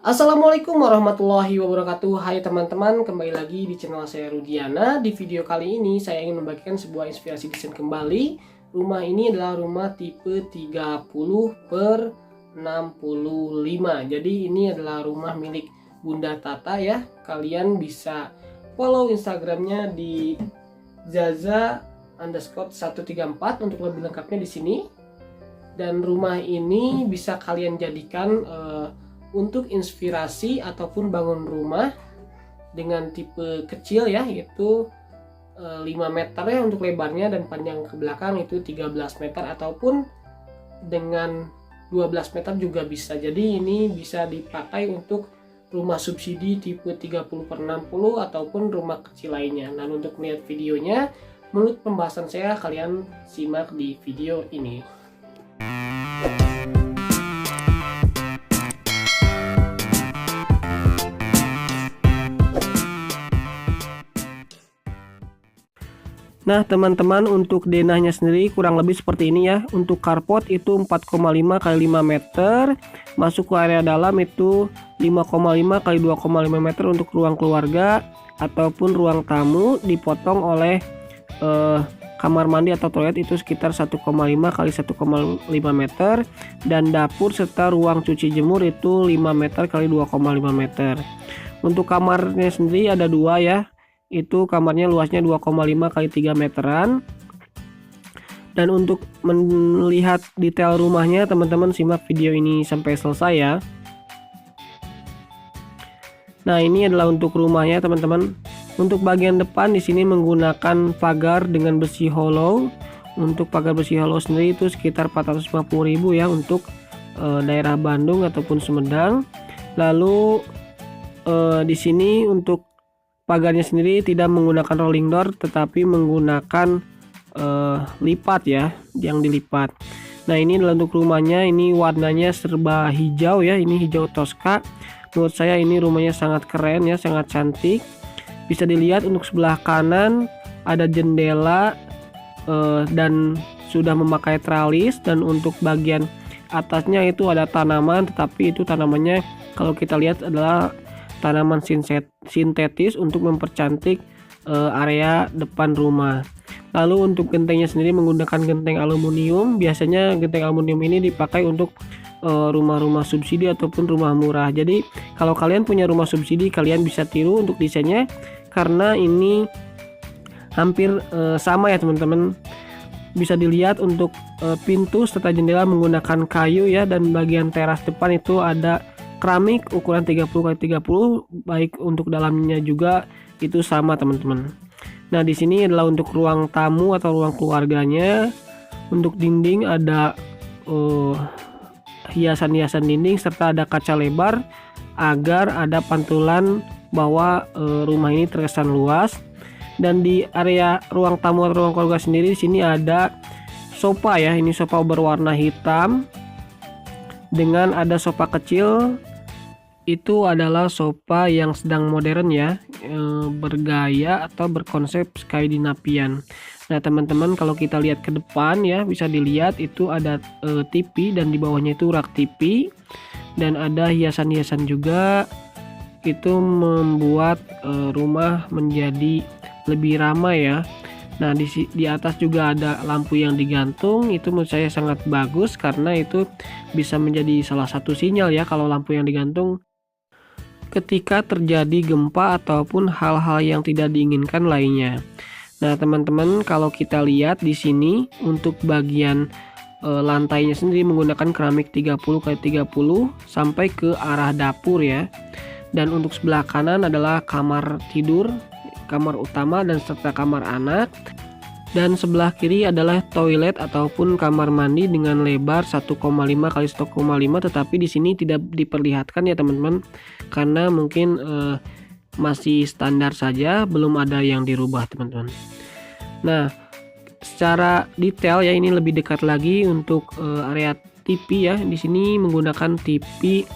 Assalamualaikum warahmatullahi wabarakatuh. Hai teman-teman, kembali lagi di channel saya Rudiana. Di video kali ini saya ingin membagikan sebuah inspirasi desain kembali. Rumah ini adalah rumah tipe 30 per 65. Jadi ini adalah rumah milik Bunda Tata ya. Kalian bisa follow Instagramnya di zaza_134 untuk lebih lengkapnya di sini. Dan rumah ini bisa kalian jadikan untuk inspirasi ataupun bangun rumah dengan tipe kecil ya, yaitu 5 meter ya untuk lebarnya, dan panjang ke belakang itu 13 meter ataupun dengan 12 meter juga bisa. Jadi ini bisa dipakai untuk rumah subsidi tipe 30 per 60 ataupun rumah kecil lainnya. Nah, untuk melihat videonya menurut pembahasan saya, kalian simak di video ini. Nah teman-teman, untuk denahnya sendiri kurang lebih seperti ini ya. Untuk carport itu 4,5 kali 5 meter, masuk ke area dalam itu 5,5 kali 2,5 meter untuk ruang keluarga ataupun ruang tamu, dipotong oleh kamar mandi atau toilet itu sekitar 1,5 kali 1,5 meter, dan dapur serta ruang cuci jemur itu 5 meter kali 2,5 meter. Untuk kamarnya sendiri ada dua ya, itu kamarnya luasnya 2,5 kali 3 meteran. Dan untuk melihat detail rumahnya, teman-teman simak video ini sampai selesai ya. Nah, ini adalah untuk rumahnya teman-teman. Untuk bagian depan di sini menggunakan pagar dengan besi hollow. Untuk pagar besi hollow sendiri itu sekitar 450.000 ya untuk daerah Bandung ataupun Sumedang. Lalu di sini untuk pagarnya sendiri tidak menggunakan rolling door, tetapi menggunakan lipat ya, yang dilipat. Nah, ini adalah untuk rumahnya. Ini warnanya serba hijau ya, ini hijau Tosca. Menurut saya ini rumahnya sangat keren ya, sangat cantik. Bisa dilihat untuk sebelah kanan ada jendela dan sudah memakai tralis, dan untuk bagian atasnya itu ada tanaman, tetapi itu tanamannya kalau kita lihat adalah tanaman sintetis untuk mempercantik area depan rumah. Lalu untuk gentengnya sendiri menggunakan genteng aluminium. Biasanya genteng aluminium ini dipakai untuk rumah-rumah subsidi ataupun rumah murah. Jadi kalau kalian punya rumah subsidi, kalian bisa tiru untuk desainnya, karena ini hampir sama ya teman-teman. Bisa dilihat untuk pintu serta jendela menggunakan kayu ya, dan bagian teras depan itu ada keramik ukuran 30x30, baik untuk dalamnya juga itu sama teman-teman. Nah, di sini adalah untuk ruang tamu atau ruang keluarganya. Untuk dinding ada hiasan-hiasan dinding serta ada kaca lebar agar ada pantulan bahwa rumah ini terkesan luas. Dan di area ruang tamu atau ruang keluarga sendiri, di sini ada sofa ya. Ini sofa berwarna hitam dengan ada sofa kecil. Itu adalah sofa yang sedang modern ya, bergaya atau berkonsep Skandinavian. Nah teman-teman, kalau kita lihat ke depan ya, bisa dilihat itu ada TV, dan di bawahnya itu rak TV, dan ada hiasan-hiasan juga. Itu membuat rumah menjadi lebih ramai ya. Nah, di atas juga ada lampu yang digantung. Itu menurut saya sangat bagus, karena itu bisa menjadi salah satu sinyal ya kalau lampu yang digantung ketika terjadi gempa ataupun hal-hal yang tidak diinginkan lainnya. Nah, teman-teman, kalau kita lihat di sini untuk bagian lantainya sendiri menggunakan keramik 30x30 sampai ke arah dapur ya. Dan untuk sebelah kanan adalah kamar tidur, kamar utama dan serta kamar anak. Dan sebelah kiri adalah toilet ataupun kamar mandi dengan lebar 1,5 kali 1,5, tetapi di sini tidak diperlihatkan ya teman-teman, karena mungkin masih standar saja, belum ada yang dirubah teman-teman. Nah, secara detail ya, ini lebih dekat lagi untuk area TV ya. Di sini menggunakan TV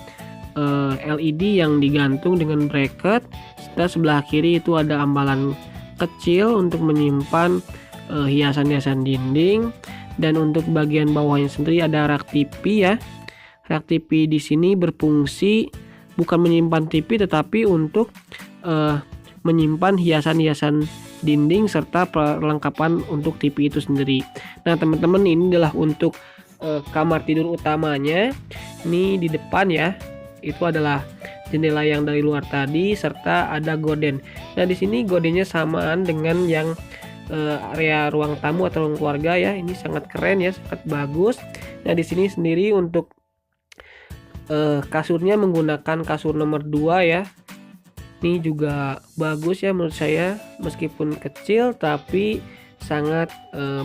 LED yang digantung dengan bracket. Sebelah kiri itu ada ambalan kecil untuk menyimpan hiasan-hiasan dinding. Dan untuk bagian bawahnya sendiri ada rak TV ya. Rak TV di sini berfungsi bukan menyimpan TV tetapi untuk menyimpan hiasan-hiasan dinding serta perlengkapan untuk TV itu sendiri. Nah teman-teman, ini adalah untuk kamar tidur utamanya. Ini di depan ya, itu adalah jendela yang dari luar tadi serta ada gorden. Nah di sini gordennya samaan dengan yang area ruang tamu atau ruang keluarga ya. Ini sangat keren ya, sangat bagus. Nah di sini sendiri untuk kasurnya menggunakan kasur nomor 2 ya. Ini juga bagus ya menurut saya, meskipun kecil tapi sangat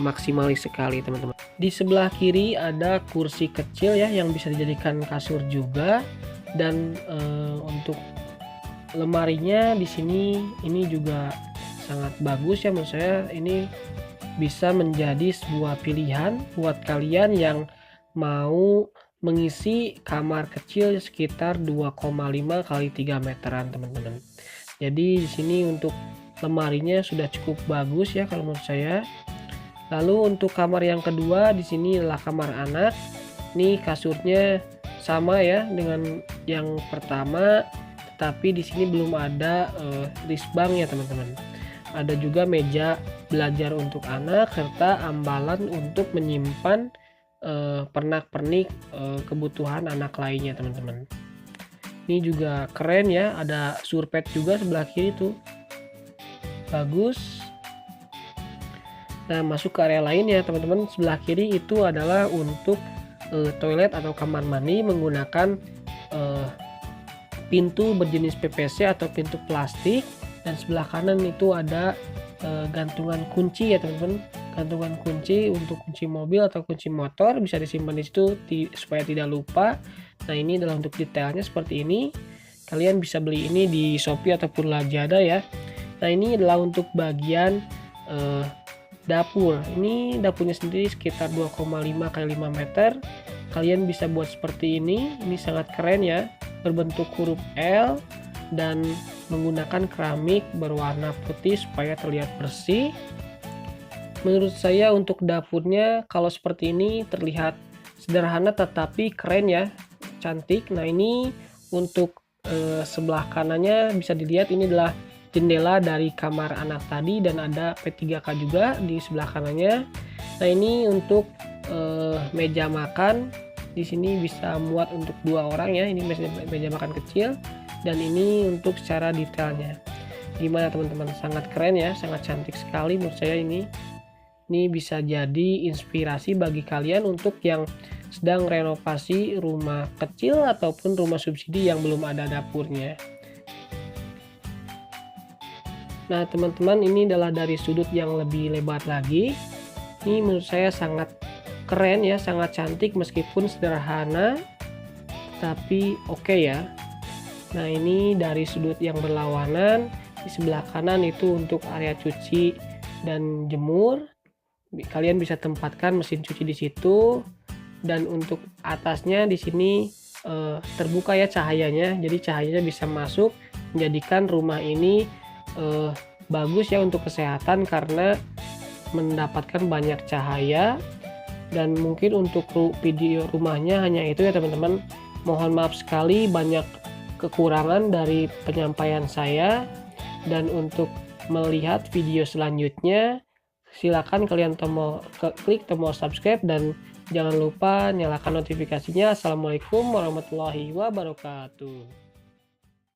maksimalis sekali teman-teman. Di sebelah kiri ada kursi kecil ya yang bisa dijadikan kasur juga, dan untuk lemarinya di sini ini juga sangat bagus ya menurut saya. Ini bisa menjadi sebuah pilihan buat kalian yang mau mengisi kamar kecil sekitar 2,5 kali 3 meteran teman-teman. Jadi di sini untuk lemarinya sudah cukup bagus ya kalau menurut saya. Lalu untuk kamar yang kedua di sini adalah kamar anak. Ini kasurnya sama ya dengan yang pertama, tetapi di sini belum ada risbang ya teman-teman. Ada juga meja belajar untuk anak serta ambalan untuk menyimpan pernak-pernik kebutuhan anak lainnya teman-teman. Ini juga keren ya, ada surpet juga sebelah kiri tuh, bagus. Nah masuk ke area lain ya teman-teman. Sebelah kiri itu adalah untuk toilet atau kamar mandi menggunakan pintu berjenis PVC atau pintu plastik, dan sebelah kanan itu ada gantungan kunci ya teman-teman. Gantungan kunci untuk kunci mobil atau kunci motor bisa disimpan di situ supaya tidak lupa. Nah ini adalah untuk detailnya seperti ini. Kalian bisa beli ini di Shopee ataupun Lazada ya. Nah ini adalah untuk bagian dapur. Ini dapurnya sendiri sekitar 2,5 kali 5 meter. Kalian bisa buat seperti ini. Ini sangat keren ya, berbentuk huruf L dan menggunakan keramik berwarna putih supaya terlihat bersih. Menurut saya untuk dapurnya kalau seperti ini terlihat sederhana tetapi keren ya, cantik. Nah ini untuk sebelah kanannya bisa dilihat, ini adalah jendela dari kamar anak tadi dan ada P3K juga di sebelah kanannya. Nah ini untuk meja makan, di sini bisa muat untuk 2 orang ya. Ini meja makan kecil, dan ini untuk secara detailnya. Gimana teman-teman, sangat keren ya, sangat cantik sekali menurut saya ini. Ini bisa jadi inspirasi bagi kalian untuk yang sedang renovasi rumah kecil ataupun rumah subsidi yang belum ada dapurnya. Nah teman-teman, ini adalah dari sudut yang lebih lebar lagi. Ini menurut saya sangat keren ya, sangat cantik meskipun sederhana tapi oke ya. Nah ini dari sudut yang berlawanan. Di sebelah kanan itu untuk area cuci dan jemur. Kalian bisa tempatkan mesin cuci di situ, dan untuk atasnya di sini terbuka ya cahayanya, jadi cahayanya bisa masuk menjadikan rumah ini bagus ya untuk kesehatan karena mendapatkan banyak cahaya. Dan mungkin untuk video rumahnya hanya itu ya teman-teman. Mohon maaf sekali banyak kekurangan dari penyampaian saya, dan untuk melihat video selanjutnya silakan kalian klik tombol subscribe dan jangan lupa nyalakan notifikasinya. Assalamualaikum warahmatullahi wabarakatuh.